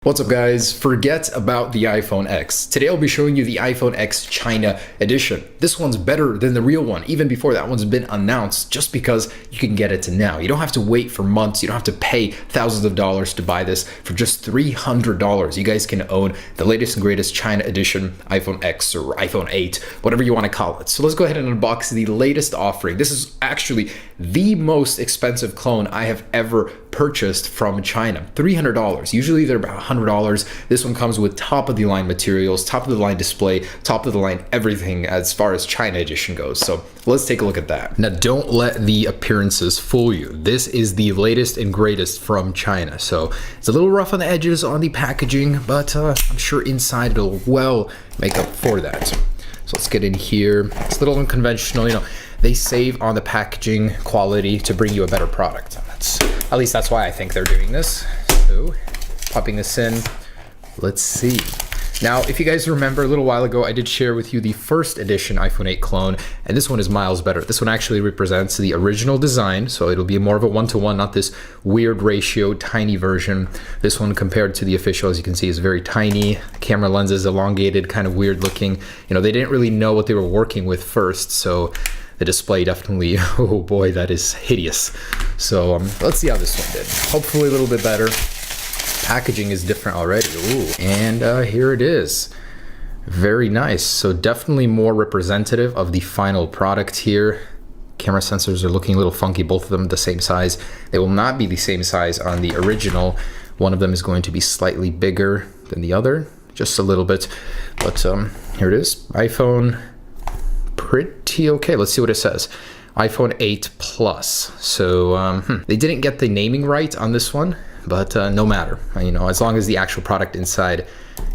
What's up guys? Forget about the iPhone X. Today I'll be showing you the iPhone X China edition. This one's better than the real one, even before that one's been announced, just because you can get it now. You don't have to wait for months. You don't have to pay thousands of dollars to buy this. For just $300, you guys can own the latest and greatest China edition iPhone X or iPhone 8, whatever you want to call it. So let's go ahead and unbox the latest offering. This is actually the most expensive clone I have ever purchased from China. $300. Usually they're about $100. This one comes with top of the line materials, top of the line display, top of the line everything as far as China edition goes. So let's take a look at that. Now don't let the appearances fool you. This is the latest and greatest from China. So it's a little rough on the edges on the packaging, but I'm sure inside it'll well make up for that. So let's get in here. It's a little unconventional, you know. They save on the packaging quality to bring you a better product. At least that's why I think they're doing this. So, popping this in, let's see. Now, if you guys remember, a little while ago, I did share with you the first edition iPhone 8 clone, and this one is miles better. This one actually represents the original design, so it'll be more of a one-to-one, not this weird ratio, tiny version. This one compared to the official, as you can see, is very tiny. The camera lens is elongated, kind of weird looking. You know, they didn't really know what they were working with first, so the display definitely, oh boy, that is hideous. So let's see how this one did. Hopefully a little bit better. Packaging is different already. Ooh. And here it is. Very nice. So definitely more representative of the final product here. Camera sensors are looking a little funky, both of them the same size. They will not be the same size on the original. One of them is going to be slightly bigger than the other, just a little bit. But here it is, iPhone. Pretty okay. Let's see what it says. iPhone 8 Plus. So they didn't get the naming right on this one, but no matter. You know, as long as the actual product inside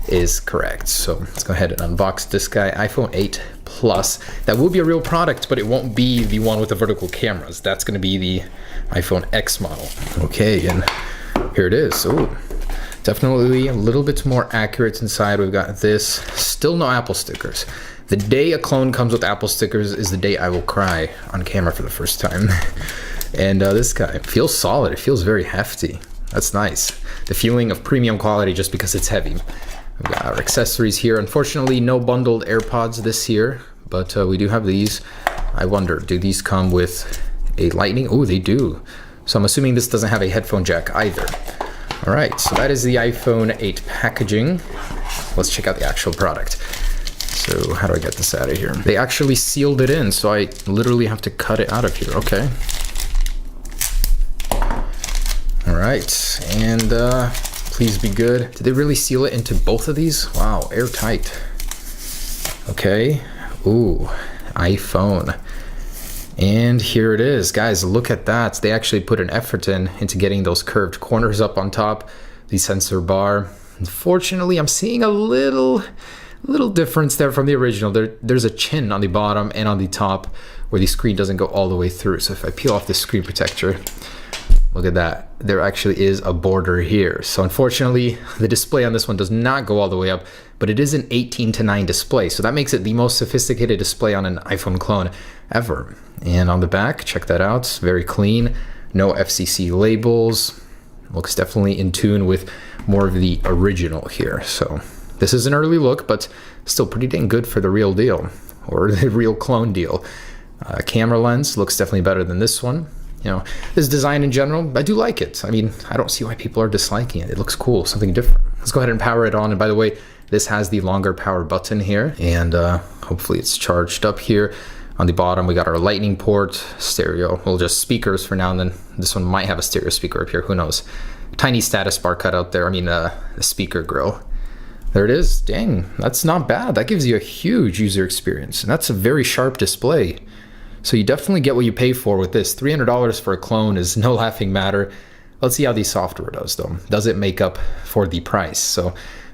is correct. So let's go ahead and unbox this guy. iPhone 8 Plus. That will be a real product, but it won't be the one with the vertical cameras. That's going to be the iPhone X model. Okay, and here it is. Ooh. Definitely a little bit more accurate inside. We've got this. Still no Apple stickers. The day a clone comes with Apple stickers is the day I will cry on camera for the first time. And this guy feels solid. It feels very hefty. That's nice. The feeling of premium quality just because it's heavy. We've got our accessories here. Unfortunately, no bundled AirPods this year, but we do have these. I wonder, do these come with a lightning? Oh, they do. So I'm assuming this doesn't have a headphone jack either. All right, so that is the iPhone 8 packaging. Let's check out the actual product. So how do I get this out of here? They actually sealed it in, so I literally have to cut it out of here. Okay. All right, and please be good. Did they really seal it into both of these? Wow, airtight. Okay. Ooh, iPhone. And here it is, guys. Look at that. They actually put an effort into getting those curved corners up on top, the sensor bar. Unfortunately, I'm seeing a little difference there from the original. There's a chin on the bottom and on the top where the screen doesn't go all the way through. So if I peel off the screen protector, look at that. There actually is a border here. So unfortunately, the display on this one does not go all the way up, but it is an 18:9 display. So that makes it the most sophisticated display on an iPhone clone ever. And on the back, check that out. It's very clean. No FCC labels. Looks definitely in tune with more of the original here. So this is an early look, but still pretty dang good for the real deal, or the real clone deal. Camera lens looks definitely better than this one. You know, this design in general, I do like it. I mean, I don't see why people are disliking it. It looks cool, something different. Let's go ahead and power it on. And by the way, this has the longer power button here, and hopefully it's charged up here. On the bottom, we got our lightning port, stereo, well, just speakers for now, and then this one might have a stereo speaker up here, who knows. Tiny status bar cut out there, the speaker grill. There it is. Dang, that's not bad. That gives you a huge user experience, and that's a very sharp display. So you definitely get what you pay for with this. $300 for a clone is no laughing matter. Let's see how the software does, though. Does it make up for the price? So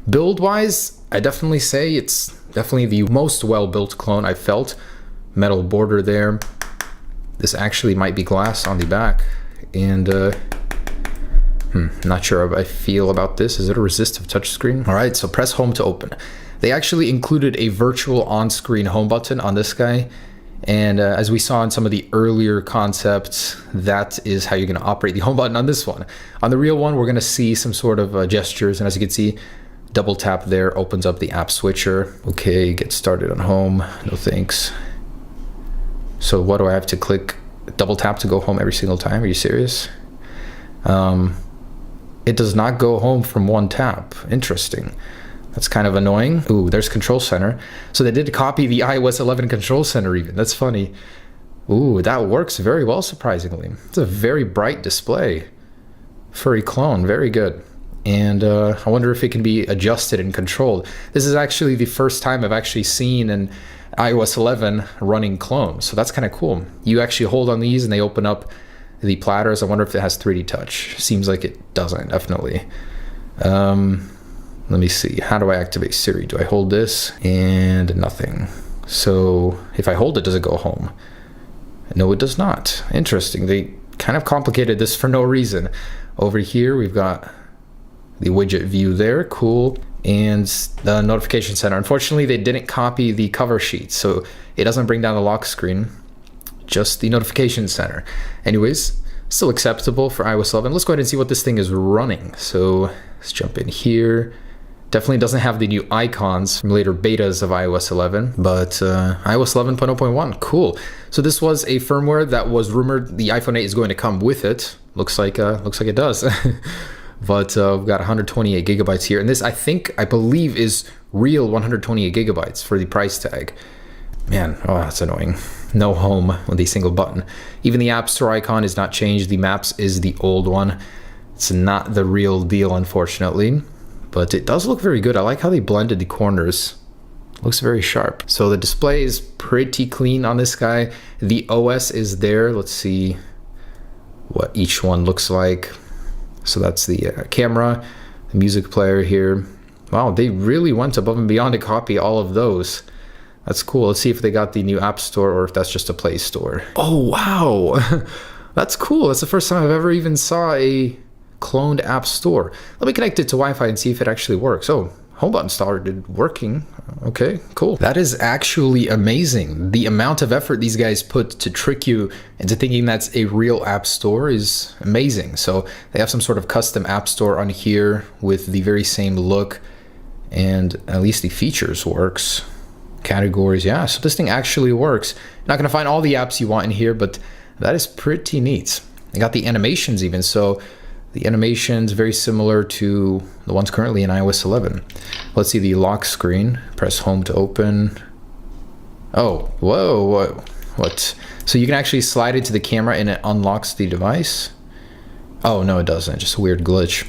build-wise, I definitely say it's definitely the most well-built clone I've felt. Metal border there. This actually might be glass on the back, and not sure how I feel about this. Is it a resistive touchscreen? All right, so press home to open. They actually included a virtual on-screen home button on this guy, And as we saw in some of the earlier concepts, that is how you're going to operate the home button on this one. On the real one, we're going to see some sort of gestures. And as you can see, double tap there opens up the app switcher. Okay, get started on home. No thanks. So what do I have to click? Double tap to go home every single time? Are you serious? It does not go home from one tap. Interesting. That's kind of annoying. Ooh, there's Control Center. So they did copy the iOS 11 Control Center even. That's funny. Ooh, that works very well, surprisingly. It's a very bright display. Furry clone, very good. And I wonder if it can be adjusted and controlled. This is actually the first time I've actually seen an iOS 11 running clone. So that's kind of cool. You actually hold on these and they open up the platters. I wonder if it has 3D touch. Seems like it doesn't, definitely. Let me see. How do I activate Siri? Do I hold this? And nothing. So if I hold it, does it go home? No, it does not. Interesting. They kind of complicated this for no reason. Over here, we've got the widget view there. Cool. And the notification center. Unfortunately, they didn't copy the cover sheet, so it doesn't bring down the lock screen, just the notification center. Anyways, still acceptable for iOS 11. Let's go ahead and see what this thing is running. So let's jump in here. Definitely doesn't have the new icons from later betas of iOS 11, but iOS 11.0.1, cool. So this was a firmware that was rumored the iPhone 8 is going to come with it. Looks like it does. But we've got 128 gigabytes here, and this I believe is real 128 gigabytes for the price tag. Man, oh, that's annoying. No home with a single button. Even the App Store icon is not changed. The Maps is the old one. It's not the real deal, unfortunately. But it does look very good. I like how they blended the corners. Looks very sharp. So the display is pretty clean on this guy. The OS is there. Let's see what each one looks like. So that's the camera, the music player here. Wow, they really went above and beyond to copy all of those. That's cool. Let's see if they got the new App Store or if that's just a Play Store. Oh, wow. That's cool. That's the first time I've ever even saw a cloned App Store. Let me connect it to Wi-Fi and see if it actually works. Oh, home button started working. Okay, cool. That is actually amazing. The amount of effort these guys put to trick you into thinking that's a real App Store is amazing. So they have some sort of custom App Store on here with the very same look, and at least the features works. Categories, yeah, so this thing actually works. Not gonna find all the apps you want in here, but that is pretty neat. They got the animations even, so the animations very similar to the ones currently in iOS 11. Let's see the lock screen. Press home to open. Oh, whoa, what? So you can actually slide it to the camera and it unlocks the device? Oh, no, it doesn't. Just a weird glitch.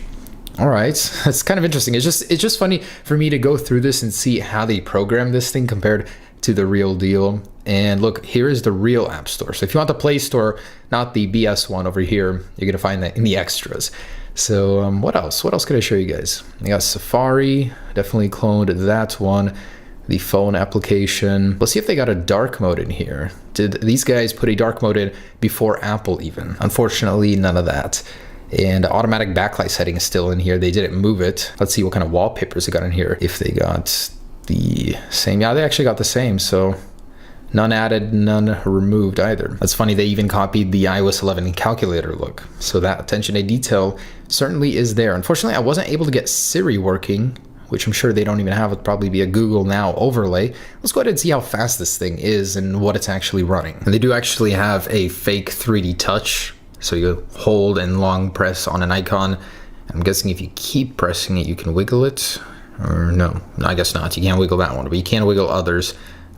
All right, that's kind of interesting. It's just funny for me to go through this and see how they program this thing compared to the real deal. And look, here is the real App Store. So if you want the Play Store, not the BS one over here, you're gonna find that in the extras. So what else? What else could I show you guys? I got Safari, definitely cloned that one. The phone application. Let's see if they got a dark mode in here. Did these guys put a dark mode in before Apple even? Unfortunately, none of that. And automatic backlight setting is still in here. They didn't move it. Let's see what kind of wallpapers they got in here. If they got the same. Yeah, they actually got the same. So none added, none removed either. That's funny. They even copied the iOS 11 calculator look. So that attention to detail certainly is there. Unfortunately, I wasn't able to get Siri working, which I'm sure they don't even have. It'd probably be a Google Now overlay. Let's go ahead and see how fast this thing is and what it's actually running. And they do actually have a fake 3D touch. So you hold and long press on an icon. I'm guessing if you keep pressing it, you can wiggle it. Or no, I guess not. You can't wiggle that one, but you can wiggle others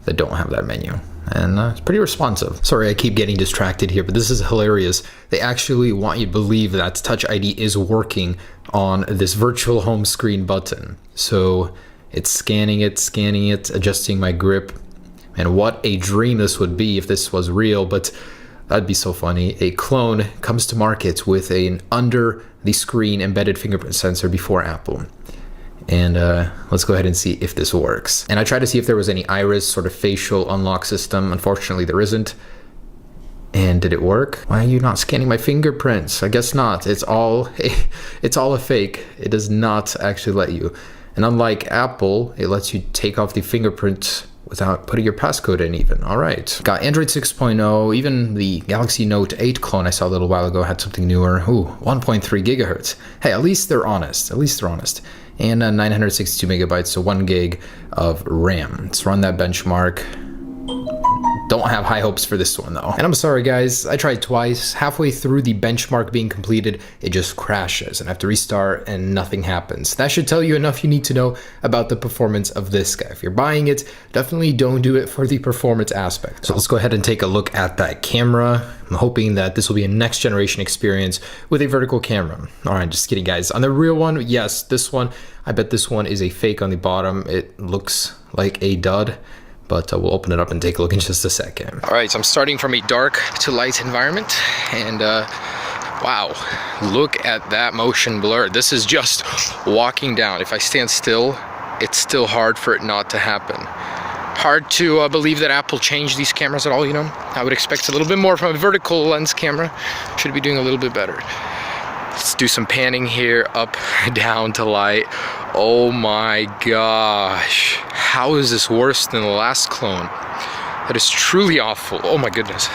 that don't have that menu. And it's pretty responsive. Sorry, I keep getting distracted here, but this is hilarious. They actually want you to believe that Touch ID is working on this virtual home screen button. So it's scanning it, adjusting my grip. And what a dream this would be if this was real, but that'd be so funny. A clone comes to market with an under the screen embedded fingerprint sensor before Apple. And let's go ahead and see if this works. And I tried to see if there was any iris sort of facial unlock system. Unfortunately, there isn't. And did it work? Why are you not scanning my fingerprints? I guess not. It's all a fake. It does not actually let you. And unlike Apple, it lets you take off the fingerprint without putting your passcode in even. All right. Got Android 6.0, even the Galaxy Note 8 clone I saw a little while ago had something newer. Ooh, 1.3 gigahertz. Hey, at least they're honest. At least they're honest. And 962 megabytes, so 1 gig of RAM. Let's run that benchmark. Don't have high hopes for this one though. And I'm sorry guys, I tried twice. Halfway through the benchmark being completed, it just crashes and I have to restart and nothing happens. That should tell you enough you need to know about the performance of this guy. If you're buying it, definitely don't do it for the performance aspect. So let's go ahead and take a look at that camera. I'm hoping that this will be a next generation experience with a vertical camera. All right, just kidding guys. On the real one, yes, this one, I bet this one is a fake on the bottom. It looks like a dud. But we'll open it up and take a look in just a second. All right, so I'm starting from a dark to light environment, and wow, look at that motion blur. This is just walking down. If I stand still, it's still hard for it not to happen. Hard to believe that Apple changed these cameras at all, you know? I would expect a little bit more from a vertical lens camera. Should be doing a little bit better. Let's do some panning here, up, down to light. Oh my gosh. How is this worse than the last clone? That is truly awful. Oh my goodness.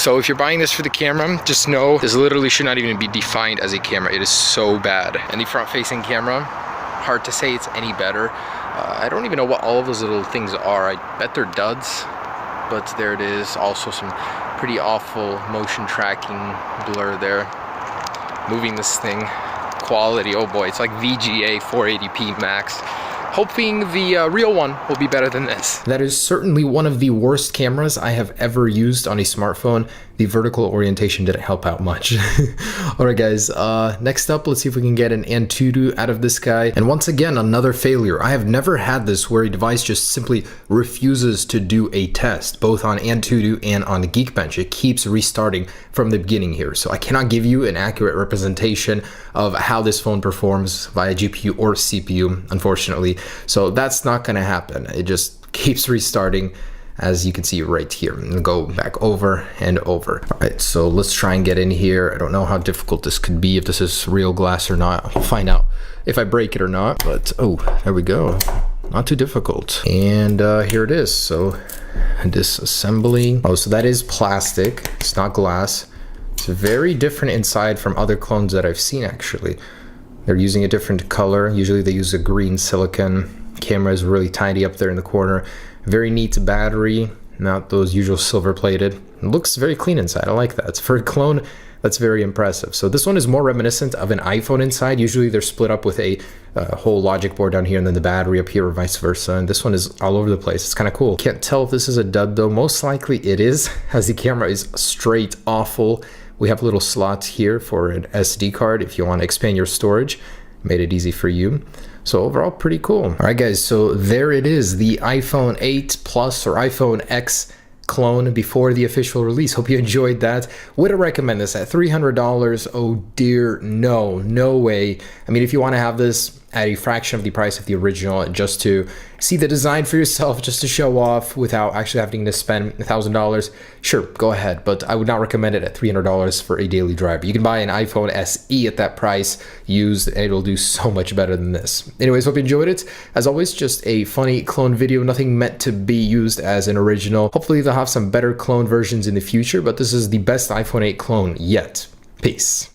So if you're buying this for the camera, just know this literally should not even be defined as a camera. It is so bad. And the front-facing camera, hard to say it's any better. I don't even know what all of those little things are. I bet they're duds, but there it is. Also some pretty awful motion tracking blur there. Moving this thing, quality, oh boy, it's like VGA 480p max. Hoping the real one will be better than this. That is certainly one of the worst cameras I have ever used on a smartphone. The vertical orientation didn't help out much. All right, guys, next up, let's see if we can get an Antutu out of this guy. And once again, another failure. I have never had this where a device just simply refuses to do a test, both on Antutu and on Geekbench. It keeps restarting from the beginning here. So I cannot give you an accurate representation of how this phone performs via GPU or CPU, unfortunately. So that's not gonna happen. It just keeps restarting, as you can see right here, and go back over and over. All right, so let's try and get in here. I don't know how difficult this could be, if this is real glass or not. We'll find out if I break it or not, but oh, there we go. Not too difficult. And here it is. So disassembly. Oh, so that is plastic. It's not glass. It's very different inside from other clones that I've seen actually. They're using a different color. Usually they use a green silicon. Camera is really tiny up there in the corner. Very neat battery, not those usual silver plated. It looks very clean inside. I like that. For a clone, that's very impressive. So this one is more reminiscent of an iPhone inside. Usually they're split up with a whole logic board down here and then the battery up here or vice versa. And this one is all over the place. It's kind of cool. Can't tell if this is a dud though. Most likely it is, as the camera is straight awful. We have little slots here for an SD card if you want to expand your storage. Made it easy for you. So overall, pretty cool. All right, guys, so there it is, the iPhone 8 Plus or iPhone X clone before the official release. Hope you enjoyed that. Would I recommend this at $300? Oh dear, no way. I mean, if you want to have this at a fraction of the price of the original, just to see the design for yourself, just to show off without actually having to spend $1,000, sure, go ahead. But I would not recommend it at $300 for a daily driver. You can buy an iPhone SE at that price used, and it'll do so much better than this. Anyways, hope you enjoyed it. As always, just a funny clone video, nothing meant to be used as an original. Hopefully they'll have some better clone versions in the future, but this is the best iPhone 8 clone yet. Peace.